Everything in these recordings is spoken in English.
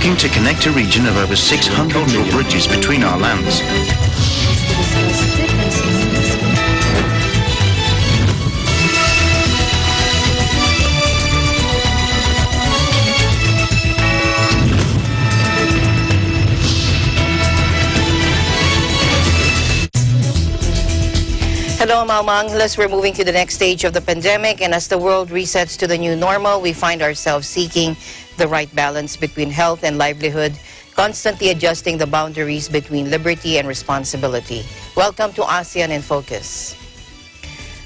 looking to connect a region of over 600 million bridges between our lands. Hello, Maumang. We're moving to the next stage of the pandemic, and as the world resets to the new normal, we find ourselves seeking the right balance between health and livelihood, constantly adjusting the boundaries between liberty and responsibility. Welcome to ASEAN in Focus.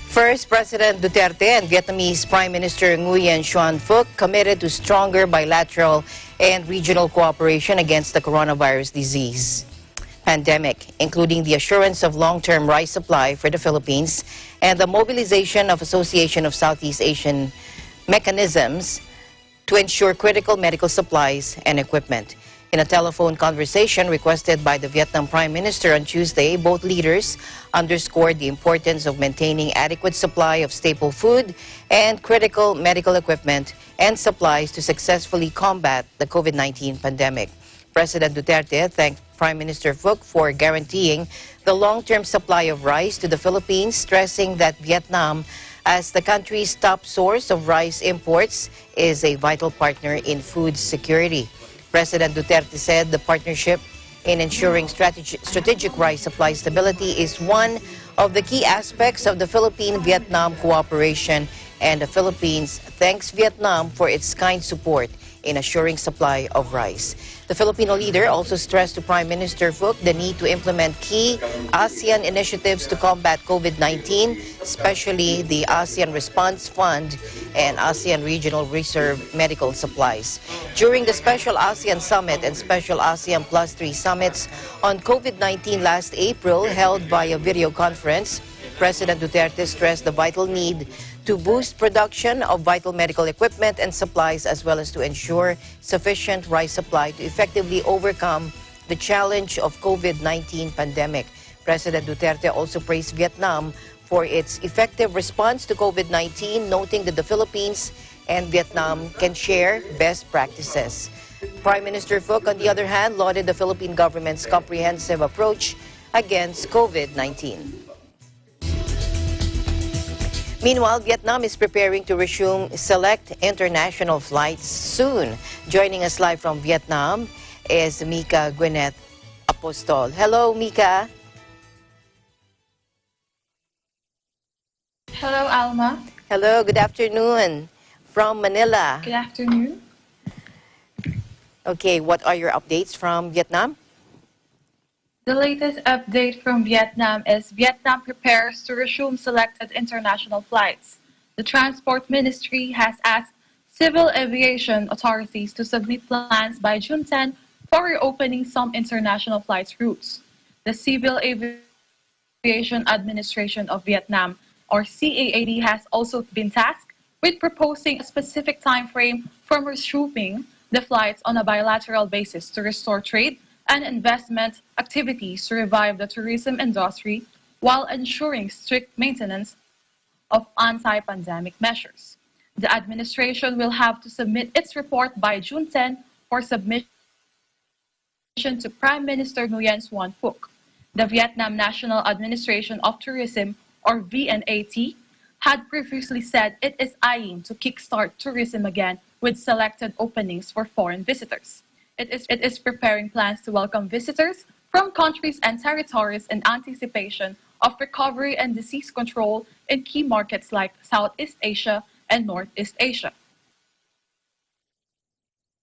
First, President Duterte and Vietnamese Prime Minister Nguyen Xuan Phuc committed to stronger bilateral and regional cooperation against the coronavirus disease pandemic, including the assurance of long-term rice supply for the Philippines and the mobilization of Association of Southeast Asian mechanisms to ensure critical medical supplies and equipment. In a telephone conversation requested by the Vietnam Prime Minister on Tuesday, both leaders underscored the importance of maintaining adequate supply of staple food and critical medical equipment and supplies to successfully combat the COVID-19 pandemic. President Duterte thanked Prime Minister Phuc for guaranteeing the long-term supply of rice to the Philippines, stressing that Vietnam, as the country's top source of rice imports, is a vital partner in food security. President Duterte said the partnership in ensuring strategic rice supply stability is one of the key aspects of the Philippine-Vietnam cooperation, and the Philippines thanks Vietnam for its kind support in assuring supply of rice. The Filipino leader also stressed to Prime Minister Phuc the need to implement key ASEAN initiatives to combat COVID-19, especially the ASEAN Response Fund and ASEAN Regional Reserve medical supplies. During the Special ASEAN Summit and Special ASEAN Plus 3 summits on COVID-19 last April, held via video conference, President Duterte stressed the vital need to boost production of vital medical equipment and supplies, as well as to ensure sufficient rice supply to effectively overcome the challenge of COVID-19 pandemic. President Duterte also praised Vietnam for its effective response to COVID-19, noting that the Philippines and Vietnam can share best practices. Prime Minister Phuc, on the other hand, lauded the Philippine government's comprehensive approach against COVID-19. Meanwhile, Vietnam is preparing to resume select international flights soon. Joining us live from Vietnam is Mika Gwyneth Apostol. Hello, Mika. Hello, Alma. Hello, good afternoon from Manila. Good afternoon. Okay, what are your updates from Vietnam? The latest update from Vietnam is Vietnam prepares to resume selected international flights. The Transport Ministry has asked civil aviation authorities to submit plans by June 10 for reopening some international flights routes. The Civil Aviation Administration of Vietnam, or CAAD, has also been tasked with proposing a specific time frame for resuming the flights on a bilateral basis to restore trade and investment activities to revive the tourism industry while ensuring strict maintenance of anti-pandemic measures. The administration will have to submit its report by June 10 for submission to Prime Minister Nguyen Xuan Phuc. The Vietnam National Administration of Tourism, or VNAT, had previously said it is eyeing to kickstart tourism again with selected openings for foreign visitors. It is preparing plans to welcome visitors from countries and territories in anticipation of recovery and disease control in key markets like Southeast Asia and Northeast Asia.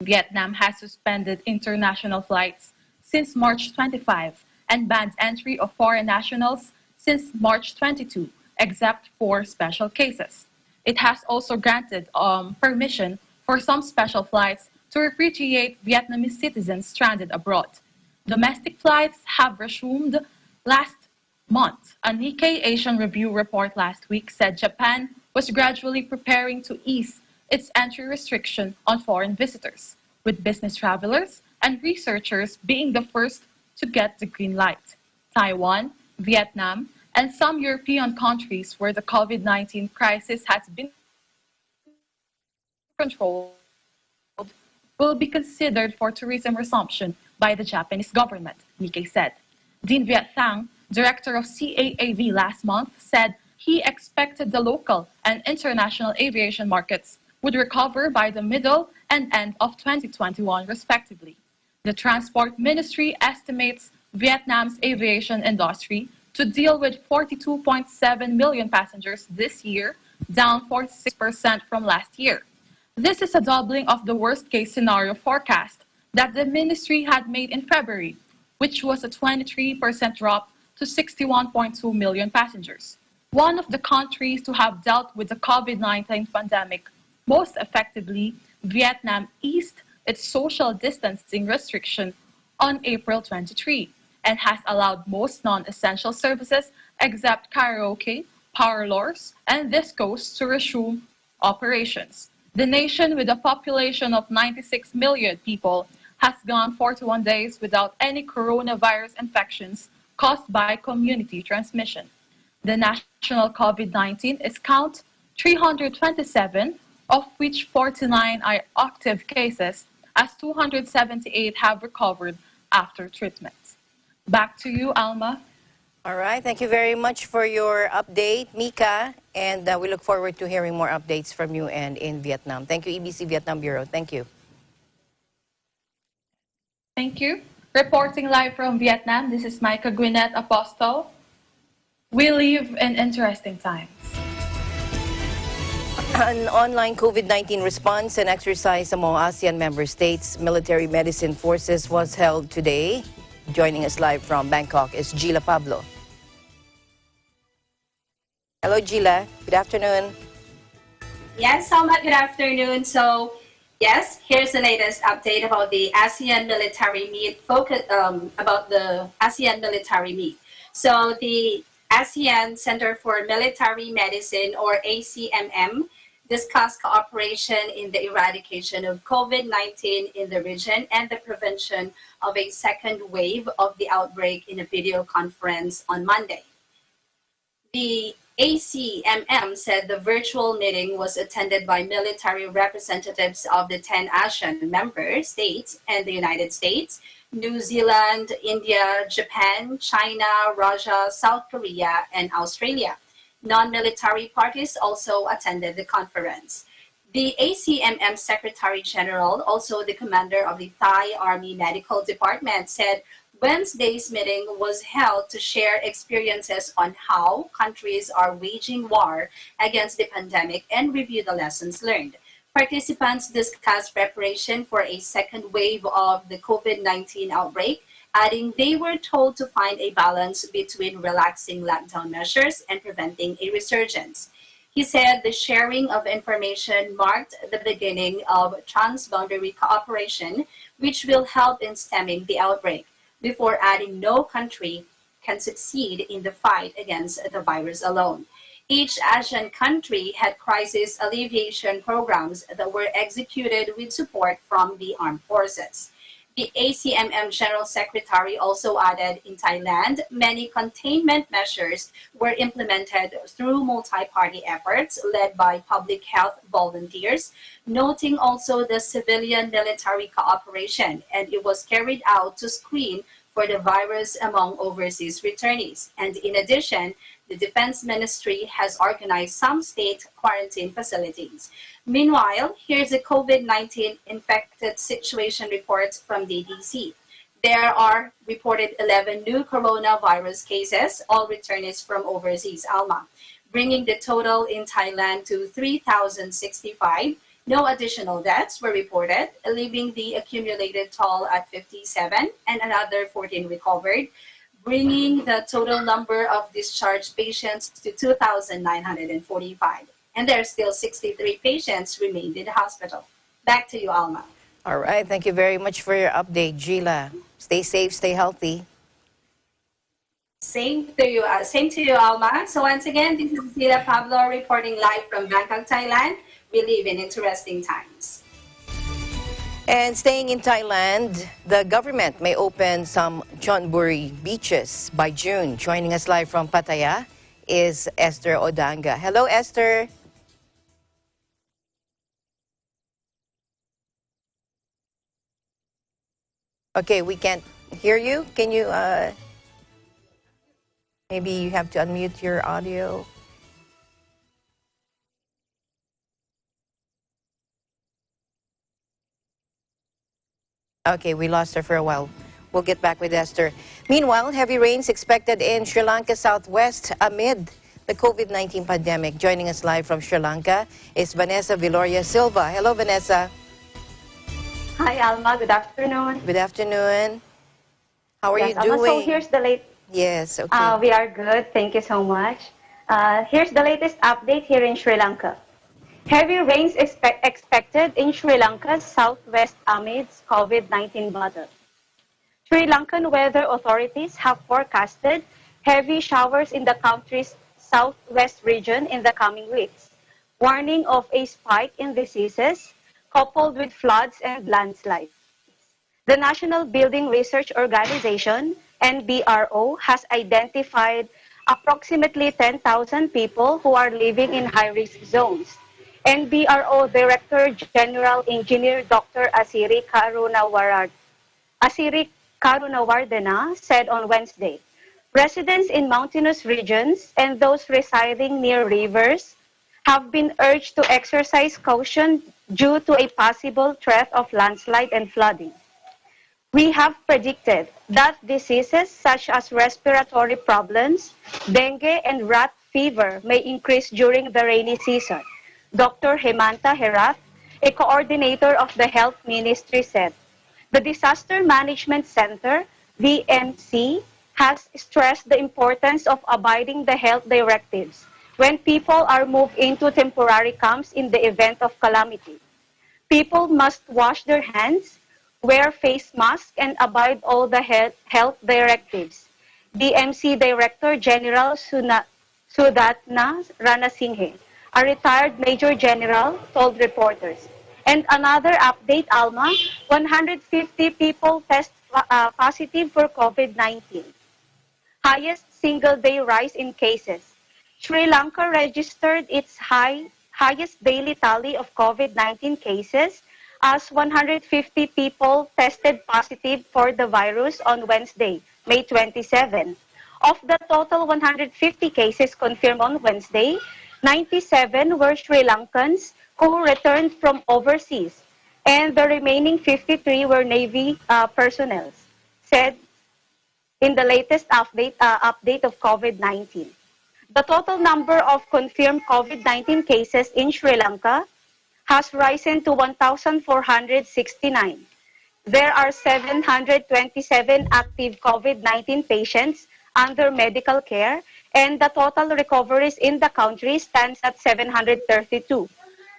Vietnam has suspended international flights since March 25 and banned entry of foreign nationals since March 22, except for special cases. It has also granted permission for some special flights to repatriate Vietnamese citizens stranded abroad. Domestic flights have resumed last month. A Nikkei Asian Review report last week said Japan was gradually preparing to ease its entry restriction on foreign visitors, with business travelers and researchers being the first to get the green light. Taiwan, Vietnam, and some European countries where the COVID-19 crisis has been controlled will be considered for tourism resumption by the Japanese government, Nikkei said. Dean Viet Thang, director of CAAV last month, said he expected the local and international aviation markets would recover by the middle and end of 2021, respectively. The Transport Ministry estimates Vietnam's aviation industry to deal with 42.7 million passengers this year, down 46% from last year. This is a doubling of the worst-case scenario forecast that the ministry had made in February, which was a 23% drop to 61.2 million passengers. One of the countries to have dealt with the COVID-19 pandemic most effectively, Vietnam eased its social distancing restriction on April 23 and has allowed most non-essential services except karaoke, parlors, and discos to resume operations. The nation, with a population of 96 million people, has gone 41 days without any coronavirus infections caused by community transmission. The national COVID-19 is count 327, of which 49 are active cases, as 278 have recovered after treatment. Back to you, Alma. All right, thank you very much for your update, Mika, and we look forward to hearing more updates from you and in Vietnam. Thank you, EBC Vietnam Bureau. Thank you. Thank you. Reporting live from Vietnam, this is Micah Gwyneth Apostle. We live in interesting times. An online COVID-19 response and exercise among ASEAN member states' military medicine forces was held today. Joining us live from Bangkok is Gila Pablo. Hello, Gila. Good afternoon. Yes, Alma, good afternoon. So, yes, here's the latest update about the ASEAN military meet, about the ASEAN military meet. So, the ASEAN Center for Military Medicine, or ACMM, discussed cooperation in the eradication of COVID-19 in the region and the prevention of a second wave of the outbreak in a video conference on Monday. The ACMM said the virtual meeting was attended by military representatives of the 10 ASEAN member states and the United States, New Zealand, India, Japan, China, Russia, South Korea, and Australia. Non-military parties also attended the conference. The ACMM Secretary General, also the commander of the Thai Army Medical Department, said Wednesday's meeting was held to share experiences on how countries are waging war against the pandemic and review the lessons learned. Participants discussed preparation for a second wave of the COVID-19 outbreak, adding they were told to find a balance between relaxing lockdown measures and preventing a resurgence. He said the sharing of information marked the beginning of transboundary cooperation, which will help in stemming the outbreak, before adding no country can succeed in the fight against the virus alone. Each ASEAN country had crisis alleviation programs that were executed with support from the armed forces. The ACMM General Secretary also added in Thailand, many containment measures were implemented through multi-party efforts led by public health volunteers, noting also the civilian-military cooperation, and it was carried out to screen for the virus among overseas returnees. And in addition, the Defense Ministry has organized some state quarantine facilities. Meanwhile, here's the COVID-19 infected situation reports from the DC. There are reported 11 new coronavirus cases, all returnees from overseas, Alma, bringing the total in Thailand to 3,065. No additional deaths were reported, leaving the accumulated toll at 57 and another 14 recovered, bringing the total number of discharged patients to 2,945. And there are still 63 patients remained in the hospital. Back to you, Alma. All right, thank you very much for your update, Gila. Stay safe, stay healthy. Same to you, Alma. So once again, this is Gila Pablo reporting live from Bangkok, Thailand. We live in interesting times. And staying in Thailand, the government may open some Chonburi beaches by June. Joining us live from Pattaya is Esther Odanga. Hello, Esther. Okay, we can't hear you. Can you, maybe you have to unmute your audio. Okay, we lost her for a while. We'll get back with Esther. Meanwhile, heavy rains expected in Sri Lanka southwest amid the COVID-19 pandemic. Joining us live from Sri Lanka is Vanessa Viloria Silva. Hello, Vanessa. Hi, Alma. Good afternoon. Good afternoon. How are you Alma, doing? so here's the late. Yes, okay. We are good. Thank you so much. Here's the latest update here in Sri Lanka. Heavy rains expected in Sri Lanka's southwest amidst COVID-19 battle. Sri Lankan weather authorities have forecasted heavy showers in the country's southwest region in the coming weeks, warning of a spike in diseases coupled with floods and landslides. The National Building Research Organization, NBRO, has identified approximately 10,000 people who are living in high-risk zones. NBRO Director General Engineer Dr. Asiri Karunawardena said on Wednesday, residents in mountainous regions and those residing near rivers have been urged to exercise caution due to a possible threat of landslide and flooding. We have predicted that diseases such as respiratory problems, dengue, and rat fever may increase during the rainy season. Dr. Hemanta Herath, a coordinator of the Health Ministry, said. The Disaster Management Center, DMC, has stressed the importance of abiding the health directives when people are moved into temporary camps in the event of calamity. People must wash their hands, wear face masks, and abide all the health directives. DMC Director General Sudatna Ranasinghe, a retired Major General, told reporters. And another update, Alma, 150 people test positive for COVID-19. Highest single-day rise in cases. Sri Lanka registered its highest daily tally of COVID-19 cases as 150 people tested positive for the virus on Wednesday, May 27. Of the total 150 cases confirmed on Wednesday, 97 were Sri Lankans who returned from overseas, and the remaining 53 were Navy personnel, said in the latest update of COVID-19. The total number of confirmed COVID-19 cases in Sri Lanka has risen to 1,469. There are 727 active COVID-19 patients under medical care, and the total recoveries in the country stands at 732.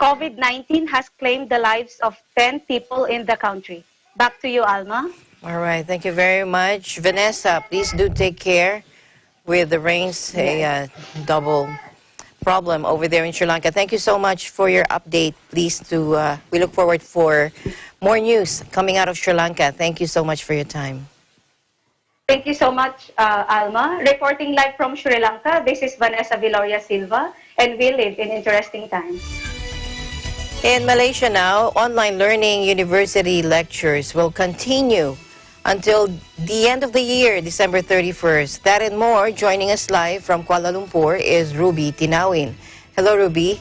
COVID-19 has claimed the lives of 10 people in the country. Back to you, Alma. All right, thank you very much. Vanessa, please do take care with the rains, a double problem over there in Sri Lanka. Thank you so much for your update. Please we look forward for more news coming out of Sri Lanka. Thank you so much for your time. Thank you so much, Alma. Reporting live from Sri Lanka, this is Vanessa Viloria Silva, and we live in interesting times. In Malaysia now, online learning university lectures will continue until the end of the year, December 31st. That and more, joining us live from Kuala Lumpur is Ruby Tinawin. Hello, Ruby.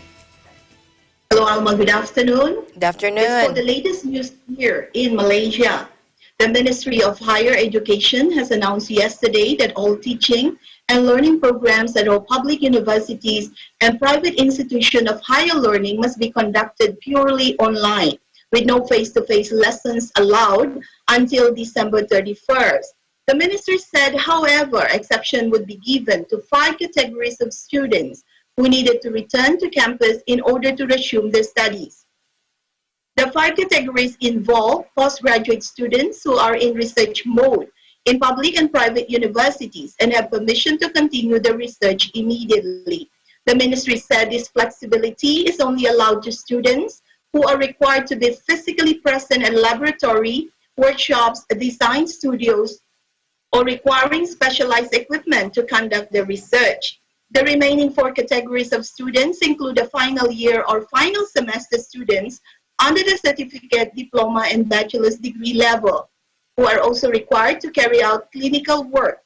Hello, Alma. Good afternoon. Good afternoon. As for the latest news here in Malaysia, the Ministry of Higher Education has announced yesterday that all teaching and learning programs at all public universities and private institutions of higher learning must be conducted purely online, with no face-to-face lessons allowed until December 31st. The ministry said, however, exception would be given to 5 categories of students who needed to return to campus in order to resume their studies. The 5 categories involve postgraduate students who are in research mode in public and private universities and have permission to continue the research immediately. The ministry said this flexibility is only allowed to students who are required to be physically present at laboratory, workshops, design studios, or requiring specialized equipment to conduct the research. The remaining 4 categories of students include the final year or final semester students under the certificate, diploma, and bachelor's degree level, who are also required to carry out clinical work,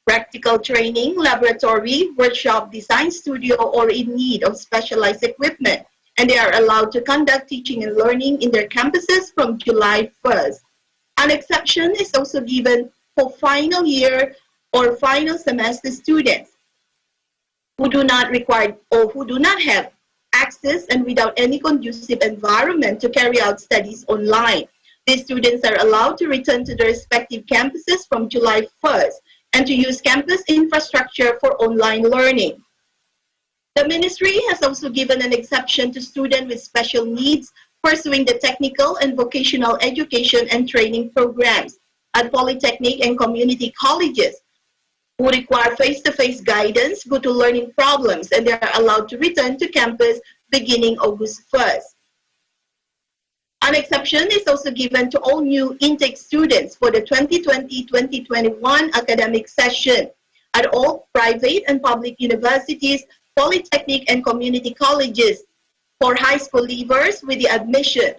practical training, laboratory, workshop, design studio, or in need of specialized equipment. And they are allowed to conduct teaching and learning in their campuses from July 1st. An exception is also given for final year or final semester students who do not require or who do not have access and without any conducive environment to carry out studies online. These students are allowed to return to their respective campuses from July 1st and to use campus infrastructure for online learning. The ministry has also given an exception to students with special needs pursuing the technical and vocational education and training programs at polytechnic and community colleges who require face-to-face guidance due to learning problems, and they are allowed to return to campus beginning August 1st. An exception is also given to all new intake students for the 2020-2021 academic session at all private and public universities, polytechnic and community colleges for high school leavers with the admission,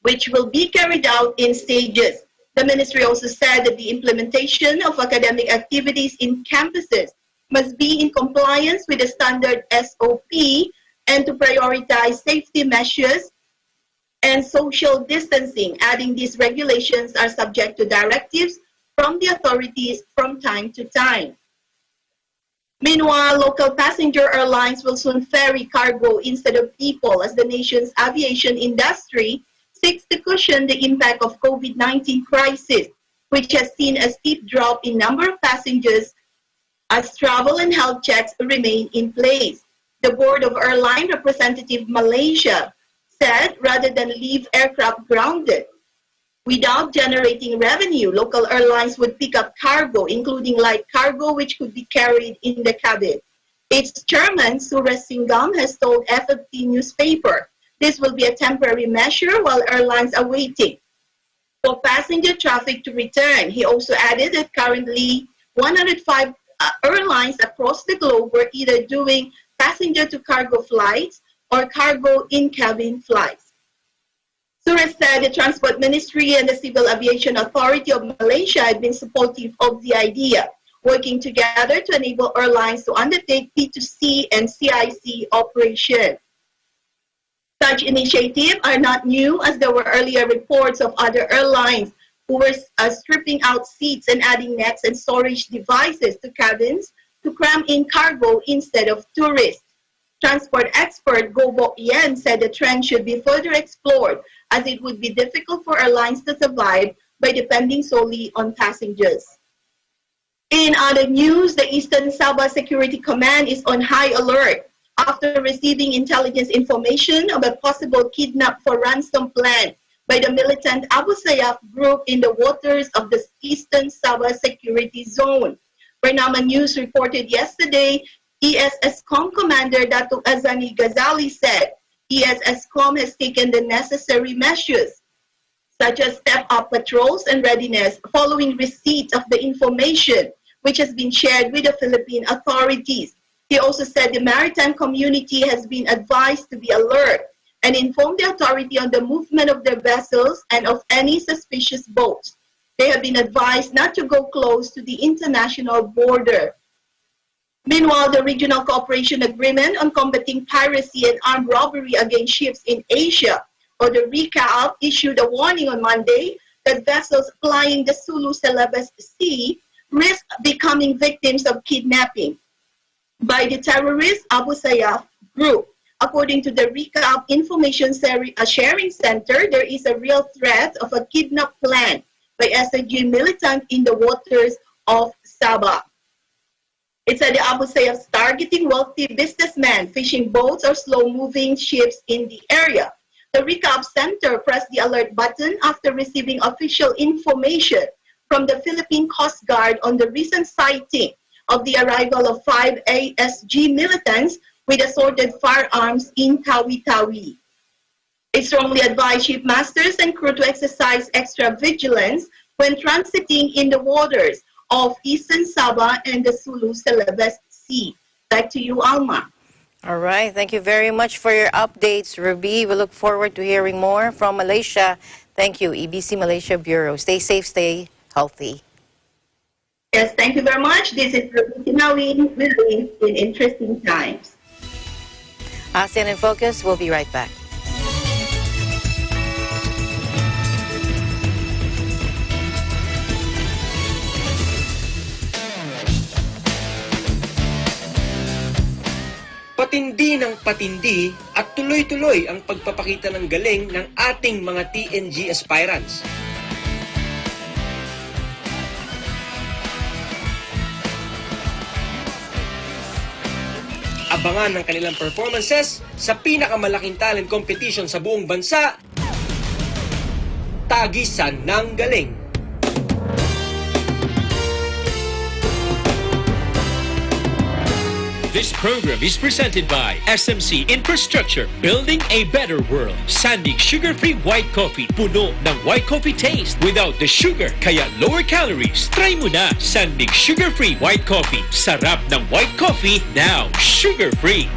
which will be carried out in stages. The ministry also said that the implementation of academic activities in campuses must be in compliance with the standard SOP and to prioritize safety measures and social distancing, adding these regulations are subject to directives from the authorities from time to time. Meanwhile, local passenger airlines will soon ferry cargo instead of people as the nation's aviation industry seeks to cushion the impact of COVID-19 crisis, which has seen a steep drop in number of passengers as travel and health checks remain in place. The Board of Airline Representative Malaysia said rather than leave aircraft grounded without generating revenue, local airlines would pick up cargo, including light cargo, which could be carried in the cabin. Its chairman, Suresh Singham, has told FFP newspaper this will be a temporary measure while airlines are waiting for passenger traffic to return. He also added that currently 105 airlines across the globe were either doing passenger-to-cargo flights or cargo in-cabin flights. Suresh said the Transport Ministry and the Civil Aviation Authority of Malaysia had been supportive of the idea, working together to enable airlines to undertake P2C and CIC operations. Such initiatives are not new, as there were earlier reports of other airlines who were stripping out seats and adding nets and storage devices to cabins to cram in cargo instead of tourists. Transport expert Go Bok Yen said the trend should be further explored, as it would be difficult for airlines to survive by depending solely on passengers. In other news, the Eastern Sabah Security Command is on high alert after receiving intelligence information of a possible kidnap for ransom plan by the militant Abu Sayyaf group in the waters of the Eastern Sabah Security Zone. Bernama News reported yesterday, ESSCOM Commander Datuk Azani Ghazali said ESSCOM has taken the necessary measures, such as step-up patrols and readiness following receipt of the information, which has been shared with the Philippine authorities. He also said the maritime community has been advised to be alert and inform the authority on the movement of their vessels and of any suspicious boats. They have been advised not to go close to the international border. Meanwhile, the Regional Cooperation Agreement on Combating Piracy and Armed Robbery Against Ships in Asia, or the RECAP, issued a warning on Monday that vessels plying the Sulu Celebes Sea risk becoming victims of kidnapping by the terrorist Abu Sayyaf group. According to the RECAP Information Sharing Center, there is a real threat of a kidnap plan by SIG militant in the waters of Sabah. It said the Abu Sayyaf targeting wealthy businessmen, fishing boats, or slow-moving ships in the area. The RECAP Center pressed the alert button after receiving official information from the Philippine Coast Guard on the recent sighting of the arrival of 5 ASG militants with assorted firearms in Tawi-Tawi. It strongly advised shipmasters and crew to exercise extra vigilance when transiting in the waters of Eastern Sabah and the Sulu Celebes Sea. Back to you, Alma. All right. Thank you very much for your updates, Ruby. We look forward to hearing more from Malaysia. Thank you, EBC Malaysia Bureau. Stay safe, stay healthy. Yes, thank you very much. This is Nawin. We live in interesting times. ASEAN in Focus, we'll be right back. Patindi ng patindi at tuloy-tuloy ang pagpapakita ng galing ng ating mga TNG aspirants. Abangan ng kanilang performances sa pinakamalaking talent competition sa buong bansa, Tagisan ng Galing. This program is presented by SMC Infrastructure, building a better world. Sandig sugar-free white coffee, puno ng white coffee taste without the sugar, kaya lower calories. Try mo na Sandig sugar-free white coffee. Sarap ng white coffee, now sugar-free.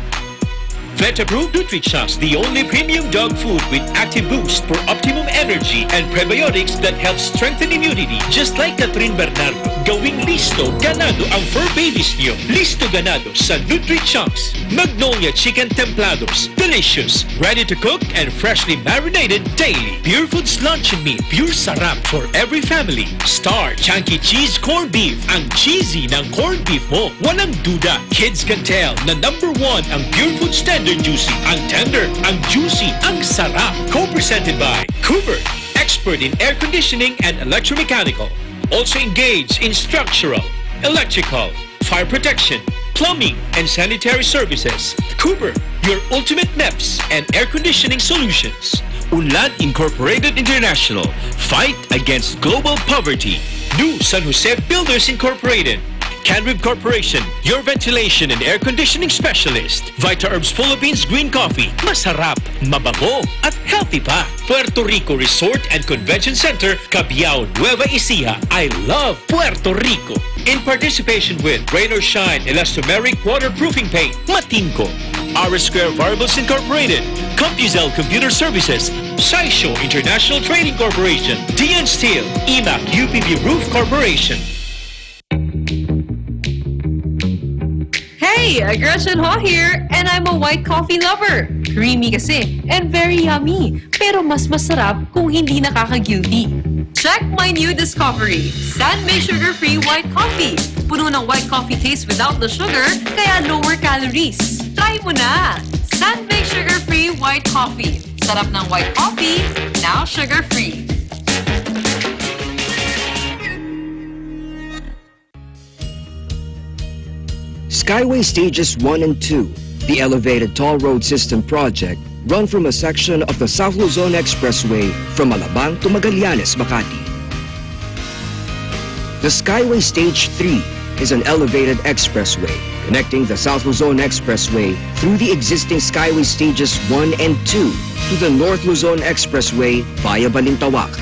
Vet-approved Nutrichunks, the only premium dog food with active boost for optimum energy and prebiotics that help strengthen immunity. Just like Catherine Bernardo, gawing listo ganado ang fur babies niyo. Listo ganado sa Nutrichunks. Magnolia Chicken Templados, delicious, ready to cook and freshly marinated daily. Pure Foods Lunch and Meat, pure sarap for every family. Star Chunky Cheese Corned Beef, ang cheesy ng corned beef mo. Walang duda, kids can tell na #1 ang Pure Foods Tender Juicy. Ang tender, ang juicy, ang sarap. Co-presented by Cooper, expert in air conditioning and electromechanical. Also engaged in structural, electrical, fire protection, plumbing, and sanitary services. Cooper, your ultimate MEPS and air conditioning solutions. Unlad Incorporated International, fight against global poverty. New San Jose Builders Incorporated. Canrib Corporation, your ventilation and air conditioning specialist. Vita Herbs Philippines Green Coffee, masarap, mabango, at healthy pa. Puerto Rico Resort and Convention Center, Cabiao, Nueva Ecija. I love Puerto Rico. In participation with Rain or Shine Elastomeric Waterproofing Paint, Matinco. R Square Variables Incorporated, CompuZell Computer Services, Saisho International Trading Corporation, DN Steel, EMAC UPB Roof Corporation. Hey, Gretchen Ho here, and I'm a white coffee lover. Creamy kasi, and very yummy. Pero mas masarap kung hindi nakaka-guilty. Check my new discovery, San-Made Sugar-Free White Coffee. Puno ng white coffee taste without the sugar, kaya lower calories. Try mo na! San-Made Sugar-Free White Coffee. Sarap ng white coffee, now sugar-free. Skyway Stages 1 and 2, the elevated toll road system project, run from a section of the South Luzon Expressway from Alabang to Magallanes, Makati. The Skyway Stage 3 is an elevated expressway connecting the South Luzon Expressway through the existing Skyway Stages 1 and 2 to the North Luzon Expressway via Balintawak.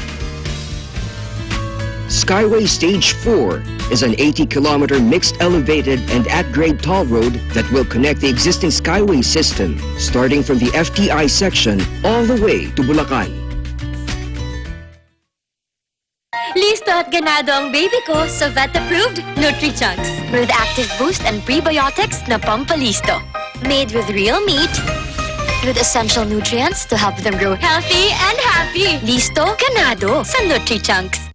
Skyway Stage 4 is an 80-kilometer mixed elevated and at-grade toll road that will connect the existing Skyway system starting from the FTI section all the way to Bulacan. Listo at ganado ang baby ko sa vet-approved Nutrichunks with active boost and prebiotics na pampalisto. Made with real meat, with essential nutrients to help them grow healthy and happy. Listo, ganado sa Nutrichunks.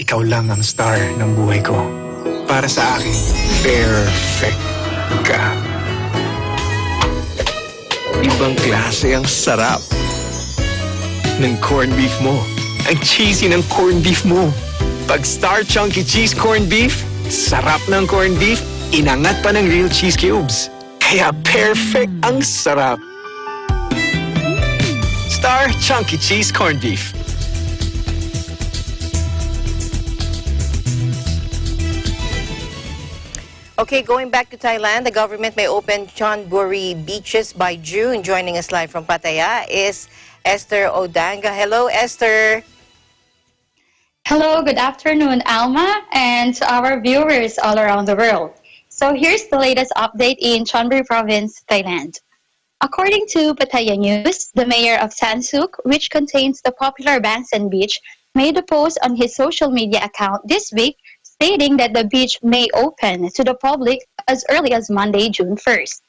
Ikaw lang ang star ng buhay ko. Para sa akin, perfect ka. Ibang klase ang sarap ng corned beef mo. Ang cheesy ng corned beef mo. Pag Star Chunky Cheese Corned Beef, sarap ng corned beef, inangat pa ng real cheese cubes. Kaya perfect ang sarap. Star Chunky Cheese Corned Beef. Okay, going back to Thailand, the government may open Chonburi beaches by June. Joining us live from Pattaya is Esther Odanga. Hello, Esther. Hello, good afternoon, Alma, and to our viewers all around the world. So here's the latest update in Chonburi Province, Thailand. According to Pattaya News, the mayor of Sansuk, which contains the popular Bangsan Beach, made a post on his social media account this week stating that the beach may open to the public as early as Monday, June 1st.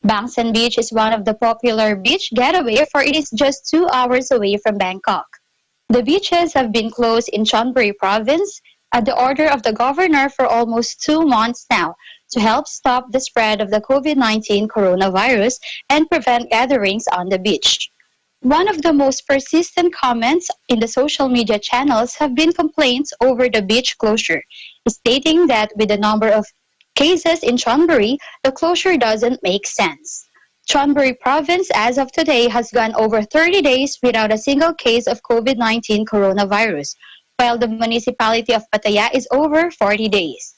Bangsan Beach is one of the popular beach getaway for it is just 2 hours away from Bangkok. The beaches have been closed in Chonburi province at the order of the governor for almost 2 months now to help stop the spread of the COVID-19 coronavirus and prevent gatherings on the beach. One of the most persistent comments in the social media channels have been complaints over the beach closure, stating that with the number of cases in Chonburi, the closure doesn't make sense. Chonburi province as of today has gone over 30 days without a single case of COVID-19 coronavirus, while the municipality of Pattaya is over 40 days.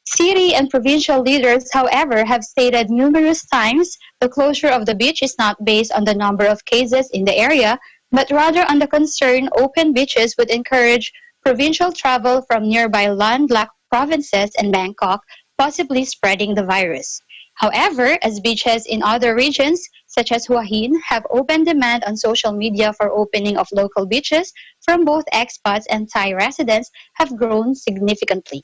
City and provincial leaders, however, have stated numerous times the closure of the beach is not based on the number of cases in the area, but rather on the concern open beaches would encourage provincial travel from nearby landlocked provinces and Bangkok, possibly spreading the virus. However, as beaches in other regions, such as Hua Hin, have open demand on social media for opening of local beaches from both expats and Thai residents have grown significantly.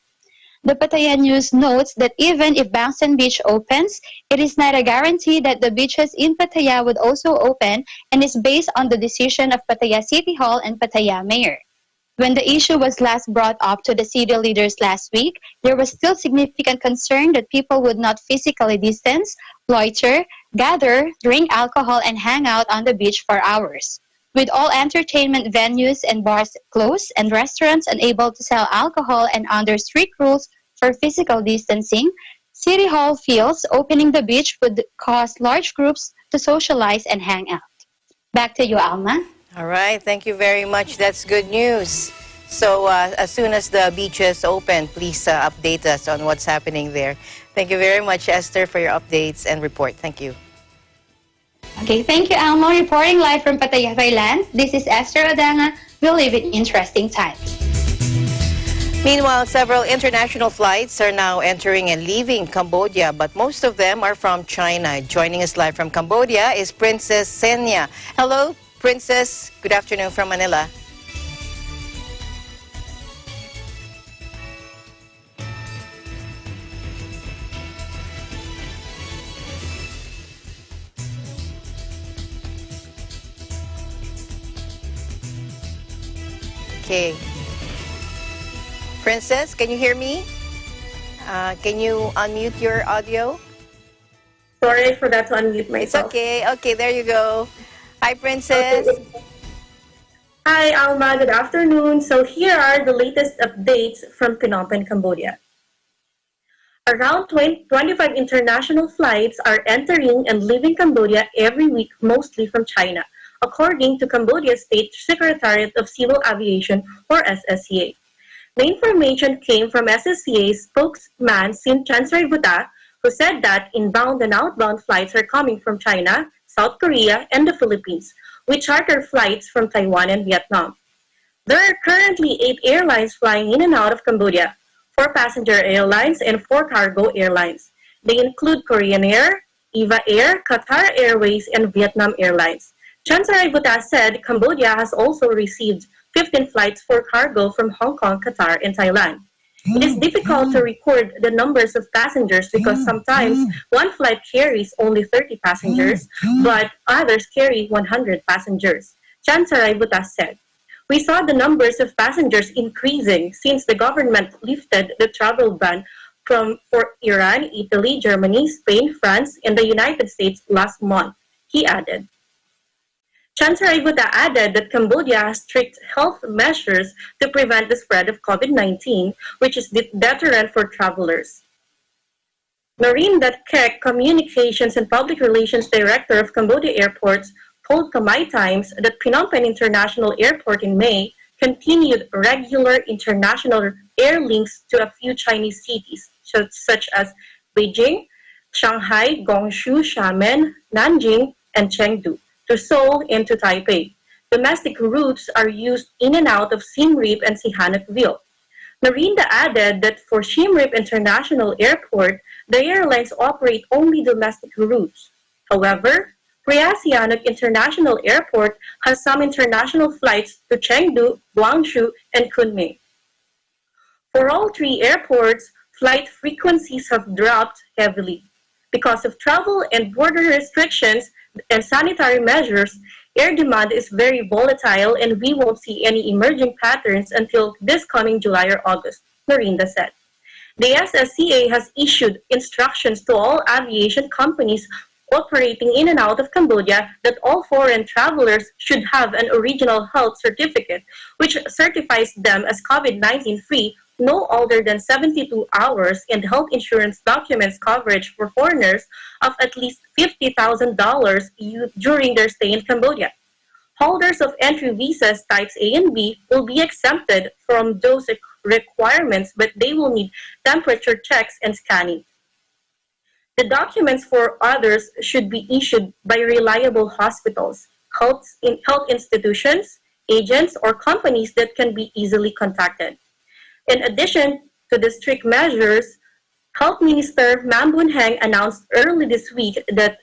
The Pattaya News notes that even if Bangsan Beach opens, it is not a guarantee that the beaches in Pattaya would also open and is based on the decision of Pattaya City Hall and Pattaya Mayor. When the issue was last brought up to the city leaders last week, there was still significant concern that people would not physically distance, loiter, gather, drink alcohol, and hang out on the beach for hours. With all entertainment venues and bars closed and restaurants unable to sell alcohol and under strict rules for physical distancing, City Hall feels opening the beach would cause large groups to socialize and hang out. Back to you, Alma. All right, thank you very much. That's good news. So as soon as the beaches open, please update us on what's happening there. Thank you very much, Esther, for your updates and report. Thank you. Okay, thank you, Alma. Reporting live from Pattaya, Thailand. This is Esther Adanga. We'll live in interesting times. Meanwhile, several international flights are now entering and leaving Cambodia, but most of them are from China. Joining us live from Cambodia is Princess Senya. Hello, Princess. Good afternoon from Manila. Okay. Princess, can you hear me? Can you unmute your audio? Sorry, I forgot to unmute myself. It's okay. Okay, there you go. Hi, Princess. Okay. Hi, Alma. Good afternoon. So here are the latest updates from Phnom Penh, Cambodia. Around 25 international flights are entering and leaving Cambodia every week, mostly from China, according to Cambodia's State Secretariat of Civil Aviation, or SSCA. The information came from SSCA spokesman Sin Chansray Buta, who said that inbound and outbound flights are coming from China, South Korea, and the Philippines, with charter flights from Taiwan and Vietnam. There are currently 8 airlines flying in and out of Cambodia, 4 passenger airlines and 4 cargo airlines. They include Korean Air, Eva Air, Qatar Airways, and Vietnam Airlines. Chansray Buta said Cambodia has also received 15 flights for cargo from Hong Kong, Qatar, and Thailand. It is difficult to record the numbers of passengers because sometimes one flight carries only 30 passengers, but others carry 100 passengers. Chansray Buta said, "We saw the numbers of passengers increasing since the government lifted the travel ban for Iran, Italy, Germany, Spain, France, and the United States last month," he added. Chansray Buta added that Cambodia has strict health measures to prevent the spread of COVID-19, which is the deterrent for travelers. Noreen Kek, Communications and Public Relations Director of Cambodia Airports, told Khmer Times that Phnom Penh International Airport in May continued regular international air links to a few Chinese cities, such as Beijing, Shanghai, Guangzhou, Xiamen, Nanjing, and Chengdu, to Seoul and to Taipei. Domestic routes are used in and out of Siem Reap and Sihanoukville. Narinda added that for Siem Reap International Airport, the airlines operate only domestic routes. However, Pre-ASEAN International Airport has some international flights to Chengdu, Guangzhou, and Kunming. For all three airports, flight frequencies have dropped heavily. Because of travel and border restrictions and sanitary measures, air demand is very volatile and we won't see any emerging patterns until this coming July or August, Lorinda said. The SSCA has issued instructions to all aviation companies operating in and out of Cambodia that all foreign travelers should have an original health certificate, which certifies them as COVID-19 free no older than 72 hours and health insurance documents coverage for foreigners of at least $50,000 during their stay in Cambodia. Holders of entry visas types A and B will be exempted from those requirements, but they will need temperature checks and scanning. The documents for others should be issued by reliable hospitals, health institutions, agents, or companies that can be easily contacted. In addition to the strict measures, Health Minister Mam Bun Heng announced early this week that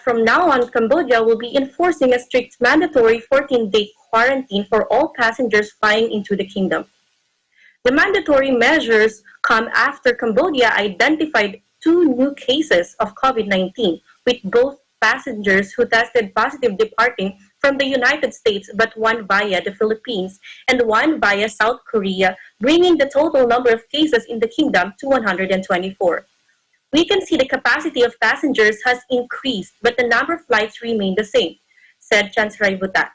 from now on, Cambodia will be enforcing a strict mandatory 14-day quarantine for all passengers flying into the kingdom. The mandatory measures come after Cambodia identified 2 new cases of COVID-19, with both passengers who tested positive departing from the United States, but one via the Philippines and one via South Korea, bringing the total number of cases in the kingdom to 124. We can see the capacity of passengers has increased, but the number of flights remain the same, said Chansray Butat.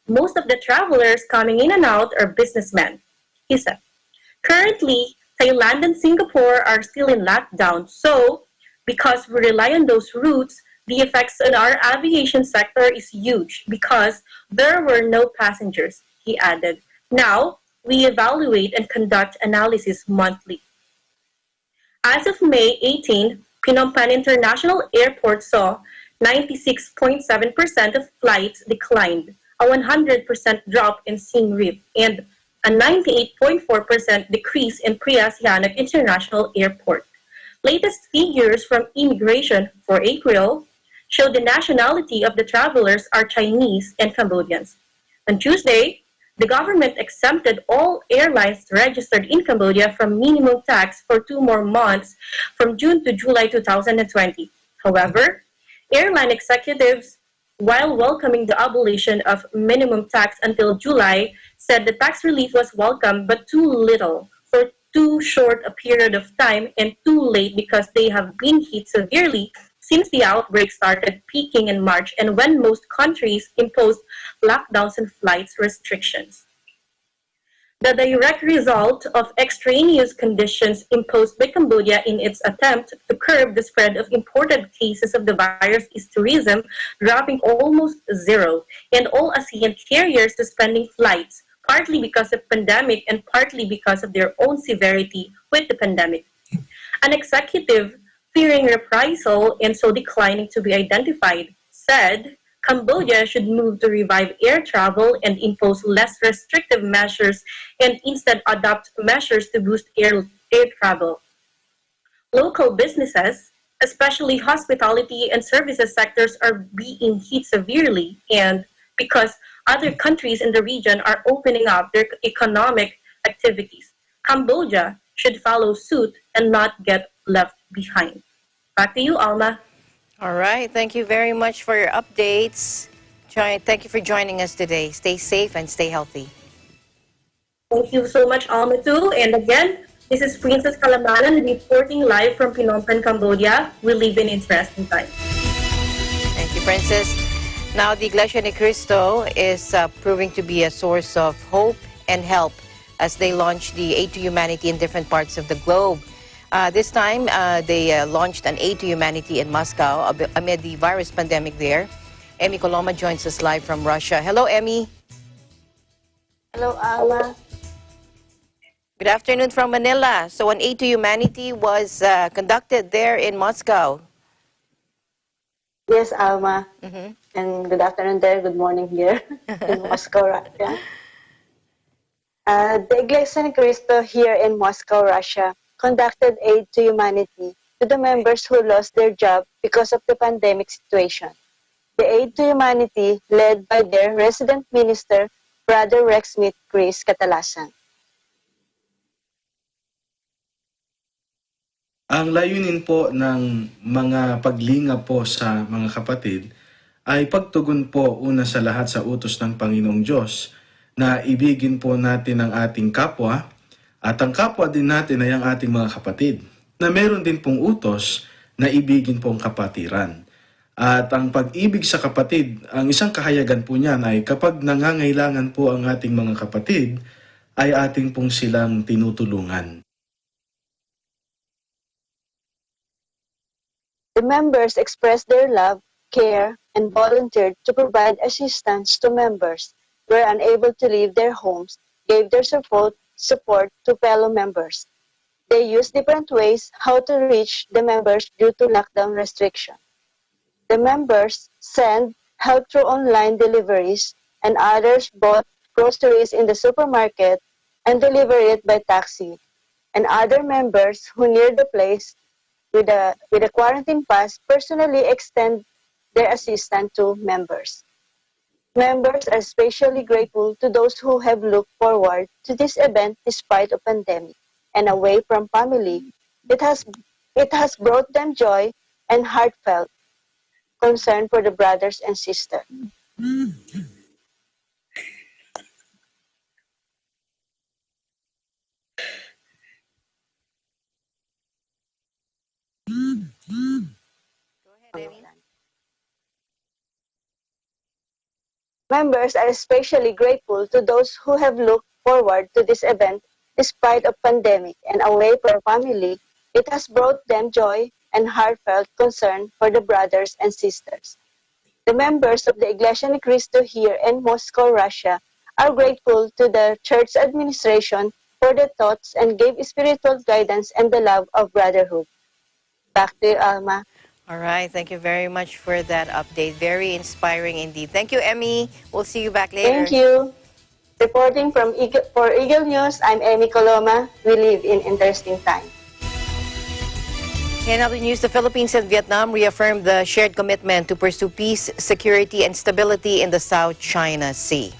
Most of the travelers coming in and out are businessmen, he said. Currently, Thailand and Singapore are still in lockdown, so because we rely on those routes, the effects on our aviation sector is huge because there were no passengers, he added. Now, we evaluate and conduct analysis monthly. As of May 18, Phnom Penh International Airport saw 96.7% of flights declined, a 100% drop in Siem Reap, and a 98.4% decrease in Pre-ASEAN International Airport. Latest figures from immigration for April show the nationality of the travelers are Chinese and Cambodians. On Tuesday, the government exempted all airlines registered in Cambodia from minimum tax for 2 more months from June to July 2020. However, airline executives, while welcoming the abolition of minimum tax until July, said the tax relief was welcome but too little for too short a period of time and too late because they have been hit severely since the outbreak started peaking in March and when most countries imposed lockdowns and flights restrictions. The direct result of extraneous conditions imposed by Cambodia in its attempt to curb the spread of imported cases of the virus is tourism dropping almost zero, and all ASEAN carriers suspending flights, partly because of pandemic and partly because of their own severity with the pandemic. An executive, fearing reprisal and so declining to be identified, said Cambodia should move to revive air travel and impose less restrictive measures and instead adopt measures to boost air travel. Local businesses, especially hospitality and services sectors, are being hit severely, and because other countries in the region are opening up their economic activities, Cambodia should follow suit and not get left behind. Back to you, Alma. All right. Thank you very much for your updates. Thank you for joining us today. Stay safe and stay healthy. Thank you so much, Alma, too. And again, this is Princess Kalamanan reporting live from Phnom Penh, Cambodia. We live in interesting times. Thank you, Princess. Now, the Iglesia ni Cristo is proving to be a source of hope and help as they launch the Aid to Humanity in different parts of the globe. This time, they launched an Aid to Humanity in Moscow amid the virus pandemic there. Emmy Coloma joins us live from Russia. Hello, Emmy. Hello, Alma. Good afternoon from Manila. So an Aid to Humanity was conducted there in Moscow. Yes, Alma. And good afternoon there, good morning here in Moscow, Russia. The Iglesia ni Cristo here in Moscow, Russia, conducted Aid to Humanity to the members who lost their job because of the pandemic situation. the aid to humanity led by their resident minister, Brother Rex Smith Chris Catalasan. Ang layunin po ng mga paglinga po sa mga kapatid ay pagtugon po una sa lahat sa utos ng Panginoong Diyos na ibigin po natin ang ating kapwa at ang kapwa din natin ay ang ating mga kapatid na meron din pong utos na ibigin po ang kapatiran. At ang pag-ibig sa kapatid, ang isang kahayagan po niyan ay kapag nangangailangan po ang ating mga kapatid, ay ating pong silang tinutulungan. The members expressed their love, care, and volunteered to provide assistance to members who were unable to leave their homes, gave their support to fellow members. They used different ways how to reach the members due to lockdown restriction. The members sent help through online deliveries, and others bought groceries in the supermarket and delivered it by taxi. And other members who near the place with a quarantine pass personally extend their assistance to members. Members are especially grateful to those who have looked forward to this event despite a pandemic and away from family. It has brought them joy and heartfelt concern for the brothers and sisters. Members are especially grateful to those who have looked forward to this event despite a pandemic and away from family. It has brought them joy and heartfelt concern for the brothers and sisters. The members of the Iglesia Ni Cristo here in Moscow, Russia, are grateful to the church administration for the thoughts and gave spiritual guidance and the love of brotherhood. Back to you, Alma. All right, thank you very much for that update. Very inspiring indeed. Thank you, Emmy. We'll see you back later. Thank you. Reporting for Eagle News, I'm Emmy Coloma. We live in interesting times. In other news, the Philippines and Vietnam reaffirmed the shared commitment to pursue peace, security, and stability in the South China Sea.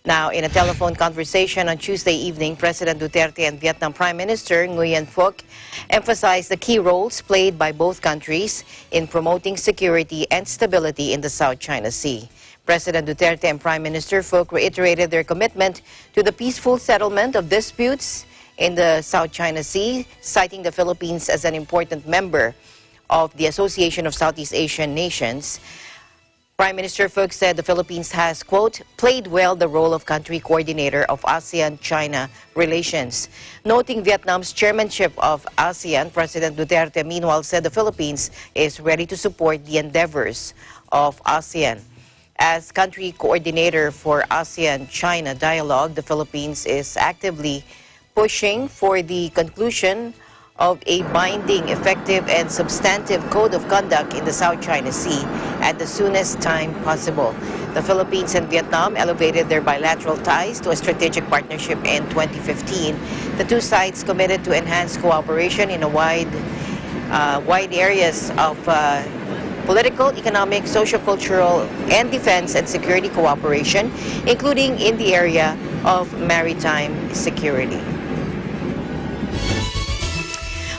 Now, in a telephone conversation on Tuesday evening, President Duterte and Vietnam Prime Minister Nguyen Phuc emphasized the key roles played by both countries in promoting security and stability in the South China Sea. President Duterte and Prime Minister Phuc reiterated their commitment to the peaceful settlement of disputes in the South China Sea, citing the Philippines as an important member of the Association of Southeast Asian Nations. Prime Minister Phuc said the Philippines has, quote, played well the role of country coordinator of ASEAN-China relations. Noting Vietnam's chairmanship of ASEAN, President Duterte meanwhile said the Philippines is ready to support the endeavors of ASEAN. As country coordinator for ASEAN-China dialogue, the Philippines is actively pushing for the conclusion of a binding, effective, and substantive code of conduct in the South China Sea at the soonest time possible. The Philippines and Vietnam elevated their bilateral ties to a strategic partnership in 2015. The two sides committed to enhance cooperation in a wide areas of political, economic, socio-cultural, and defense and security cooperation, including in the area of maritime security.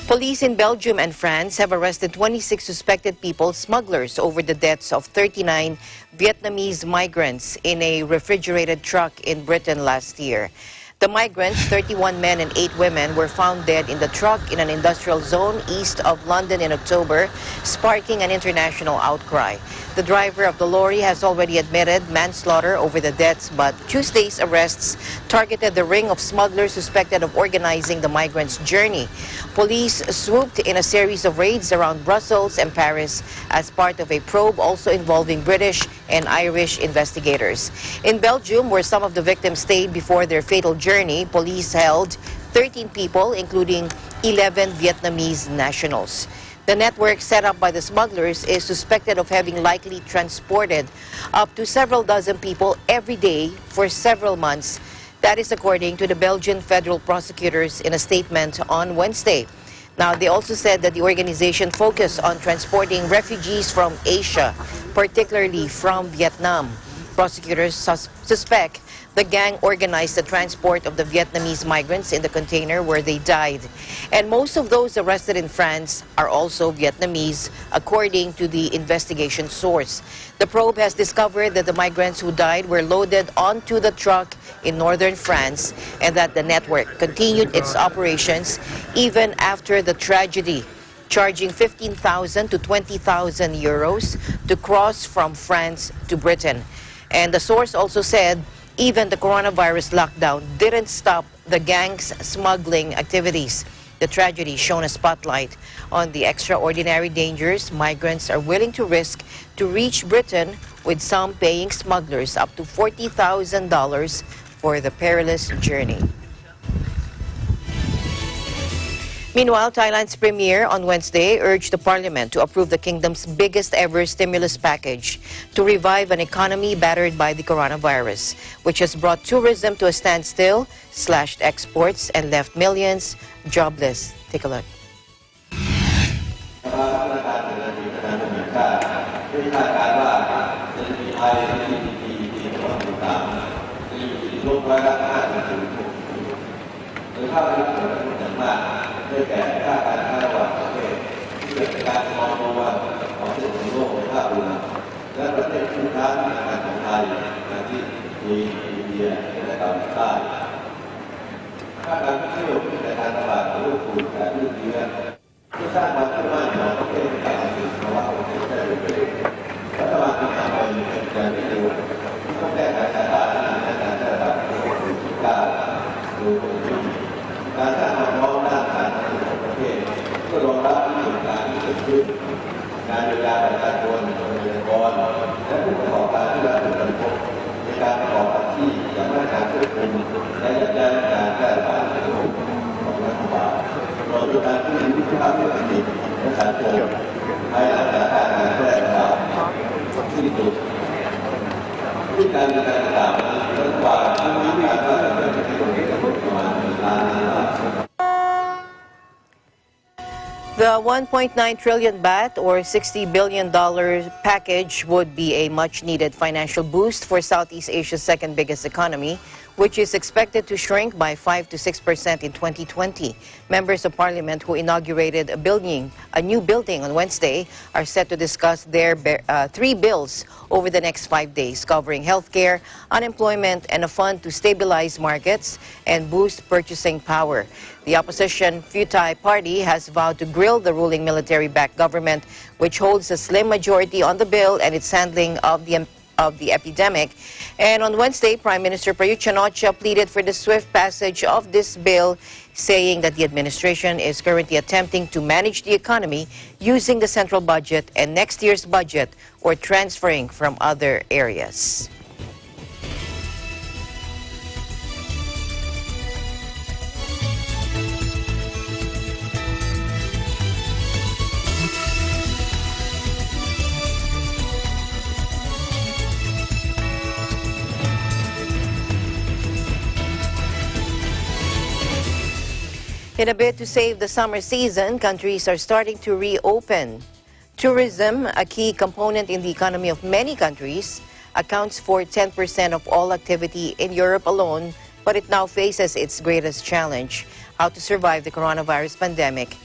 Police in Belgium and France have arrested 26 suspected people, smugglers, over the deaths of 39 Vietnamese migrants in a refrigerated truck in Britain last year. The migrants, 31 men and 8 women, were found dead in the truck in an industrial zone east of London in October, sparking an international outcry. The driver of the lorry has already admitted manslaughter over the deaths, but Tuesday's arrests targeted the ring of smugglers suspected of organizing the migrants' journey. Police swooped in a series of raids around Brussels and Paris as part of a probe also involving British and Irish investigators. In Belgium, where some of the victims stayed before their fatal journey, police held 13 people, including 11 Vietnamese nationals. The network set up by the smugglers is suspected of having likely transported up to several dozen people every day for several months. That is according to the Belgian federal prosecutors in a statement on Wednesday. Now, they also said that the organization focused on transporting refugees from Asia, particularly from Vietnam. Prosecutors suspect the gang organized the transport of the Vietnamese migrants in the container where they died. And most of those arrested in France are also Vietnamese, according to the investigation source. The probe has discovered that the migrants who died were loaded onto the truck in northern France and that the network continued its operations even after the tragedy, charging 15,000 to 20,000 euros to cross from France to Britain. And the source also said even the coronavirus lockdown didn't stop the gang's smuggling activities. The tragedy shone a spotlight on the extraordinary dangers migrants are willing to risk to reach Britain, with some paying smugglers up to $40,000 for the perilous journey. Meanwhile, Thailand's premier on Wednesday urged the parliament to approve the kingdom's biggest ever stimulus package to revive an economy battered by the coronavirus, which has brought tourism to a standstill, slashed exports, and left millions jobless. Take a look. The 1.9 trillion baht or $60 billion package would be a much-needed financial boost for Southeast Asia's second biggest economy, which is expected to shrink by 5 to 6% in 2020. Members of Parliament who inaugurated a new building on Wednesday are set to discuss their three bills over the next 5 days, covering healthcare, unemployment, and a fund to stabilize markets and boost purchasing power. The opposition Pheu Thai Party has vowed to grill the ruling military-backed government, which holds a slim majority on the bill and its handling of the epidemic. And on Wednesday, Prime Minister Prayut Chan-o-cha pleaded for the swift passage of this bill, saying that the administration is currently attempting to manage the economy using the central budget and next year's budget or transferring from other areas. In a bid to save the summer season, countries are starting to reopen. Tourism, a key component in the economy of many countries, accounts for 10% of all activity in Europe alone, but it now faces its greatest challenge: how to survive the coronavirus pandemic.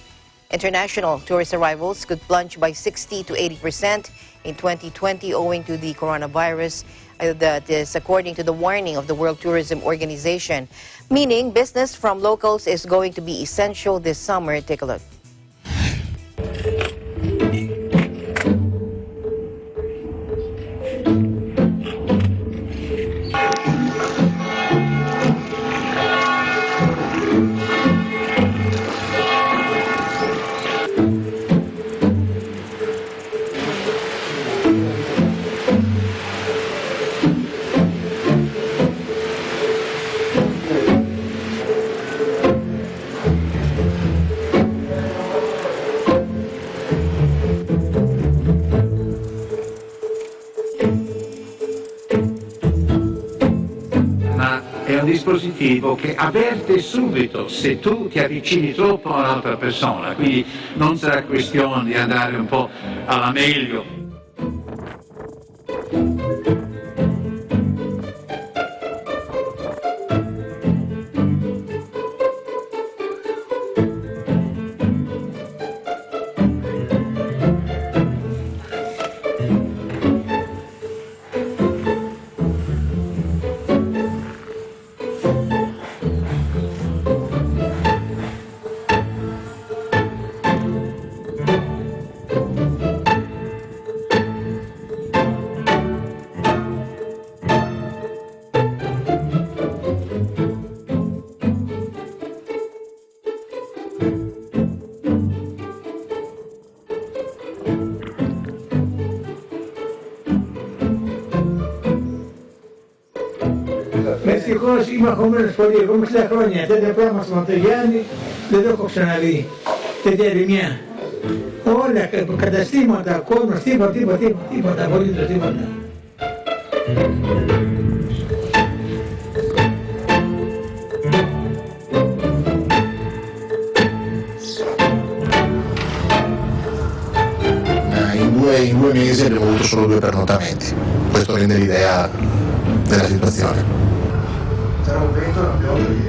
International tourist arrivals could plunge by 60 to 80% in 2020 owing to the coronavirus. That is according to the warning of the World Tourism Organization, meaning business from locals is going to be essential this summer. Take a look. dispositivo che avverte subito se tu ti avvicini troppo a un'altra persona, quindi non sarà questione di andare un po' alla meglio. Mexico si ima komen spodi kom sila kronia te de prama smontejani de do kopsanali te de rimia ola ke kada stima da ko no stima da bolito stima da in due mesi abbiamo avuto solo 2 pernottamenti, questo rende l'idea della situazione. C'era un vento, una pioggia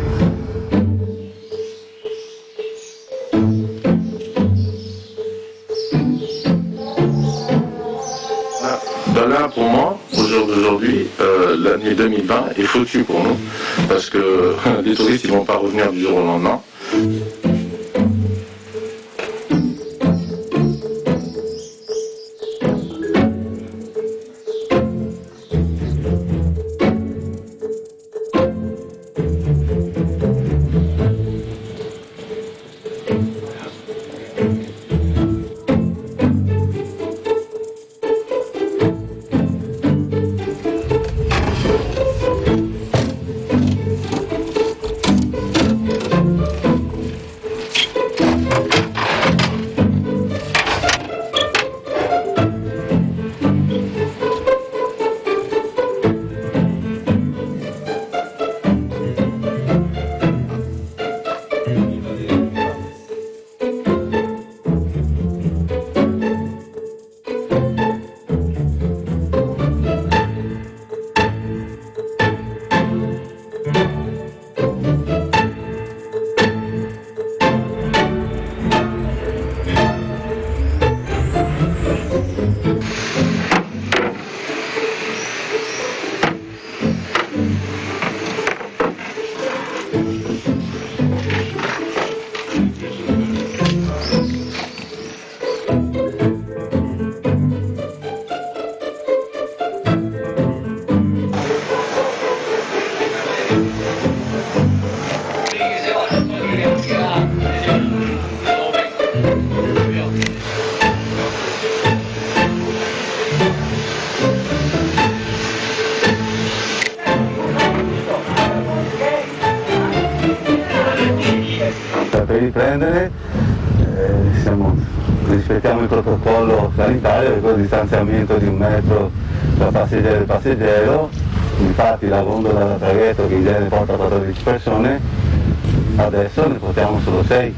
Ben là, pour moi, au jour d'aujourd'hui, l'année 2020 est foutue pour nous, parce que les touristes ils vont pas revenir du jour au lendemain. Per riprendere rispettiamo il protocollo sanitario con il distanziamento di 1 metro tra passeggero e passeggero, infatti la gondola da traghetto che in genere porta 14 persone, adesso ne portiamo solo 6.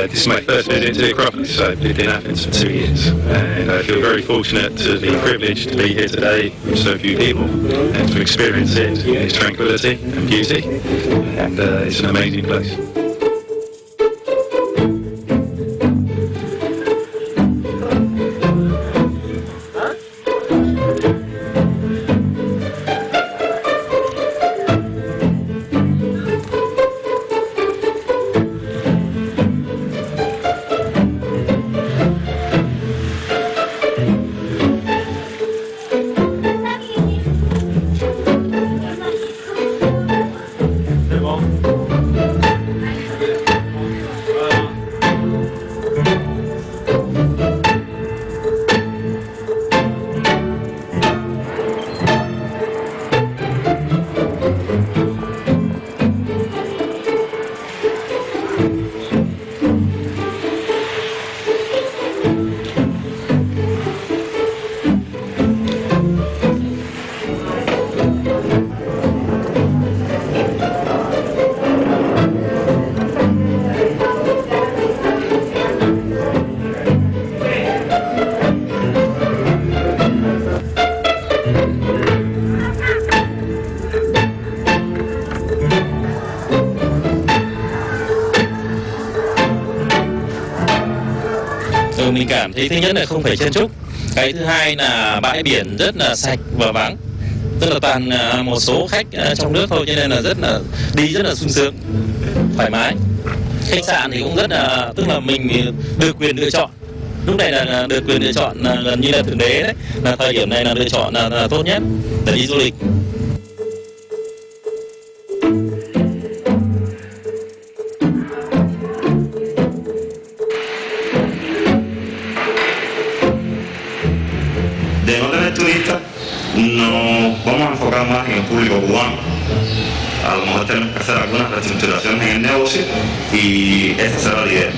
This is my first visit to the Acropolis, so I've lived in Athens for 2 years, and I feel very fortunate to be privileged to be here today with so few people and to experience it in its tranquility and beauty, and it's an amazing place. mình cảm thấy thứ nhất là không phải chen chúc, cái thứ hai là bãi biển rất là sạch và vắng, tức là toàn một số khách trong nước thôi, cho nên là đi rất là sung sướng, thoải mái. Khách sạn thì cũng rất là, tức là mình được quyền lựa chọn. Lúc này là được quyền lựa chọn gần như là thượng đế đấy, là thời điểm này là lựa chọn là tốt nhất để đi du lịch. De no tener turistas, no vamos a enfocar más en el público cubano. A lo mejor tenemos que hacer algunas reestructuraciones en el negocio y esa será la idea.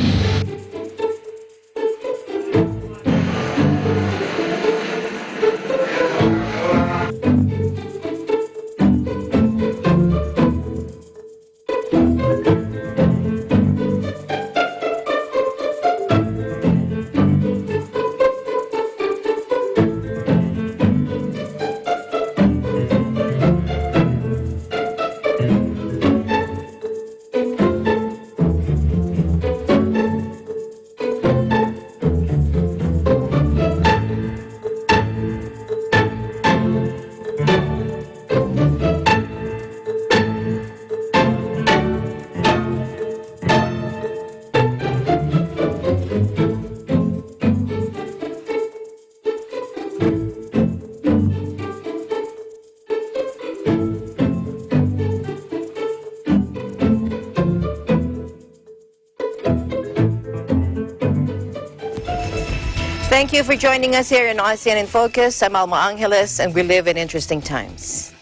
Thank you for joining us here in ASEAN in Focus. I'm Alma Angeles, and we live in interesting times.